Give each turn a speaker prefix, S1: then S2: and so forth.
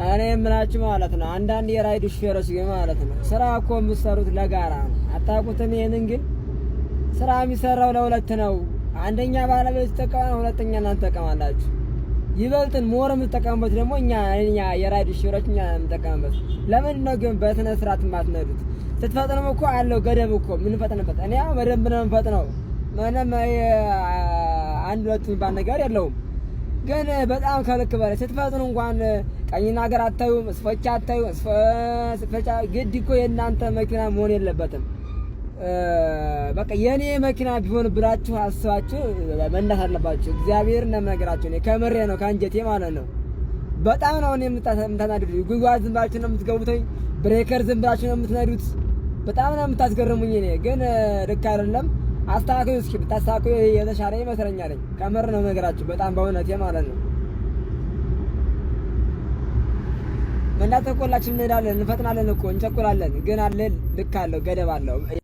S1: እኔ የምላችሁ ማለት ነው አንዳንድ የራይድ ሹፌሮች ግን ማለት ነው ስራ እኮ የምትሰሩት ለጋራ ነው። አታውቁትም? ይሄንን ግን ስራ የሚሰራው ለሁለት ነው። አንደኛ ባለቤት ይጠቀማል፣ ሁለተኛ እናንተ ተጠቀማላችሁ። ይበልጥን ሞር የምትጠቀሙበት ደግሞ እኛ የራይድ ሹፌሮች እኛ የምንጠቀምበት። ለምንድን ነው ግን በስነ ስርዓት የማትነዱት? ስትፈጥኑም እኮ አለው ገደብ እኮ የምንፈጥንበት። እኔ ያው በደንብ ነው የምፈጥነው። ምንም አንድ ሁለት የሚባል ነገር የለውም። ግን በጣም ከልክ በላይ ስትፈጥኑ እንኳን ቀኝና ሀገር አታዩም፣ ስፈቻ አታዩ። ስፈቻ ግድ እኮ የእናንተ መኪና መሆን የለበትም። በቃ የኔ መኪና ቢሆን ብላችሁ አስባችሁ መንዳት አለባችሁ። እግዚአብሔር እንደምነግራችሁ እኔ ከምሬ ነው ከአንጀቴ ማለት ነው። በጣም ነው እኔ የምታናድዱ። ጉድጓድ ዝም ብላችሁ ነው የምትገቡት፣ ብሬከር ዝም ብላችሁ ነው የምትነዱት። በጣም ነው የምታስገርሙኝ። እኔ ግን ልክ አይደለም። አስተካክሉ እስኪ። ብታስተካክሉ የተሻለ ይመስለኛል። ከምር ነው ነገራችሁ፣ በጣም በእውነቴ ማለት ነው። መንዳት እኮ ሁላችንም እንሄዳለን፣ እንፈጥናለን እኮ እንቸኩላለን። ግን አለ ልክ አለው፣ ገደብ አለው።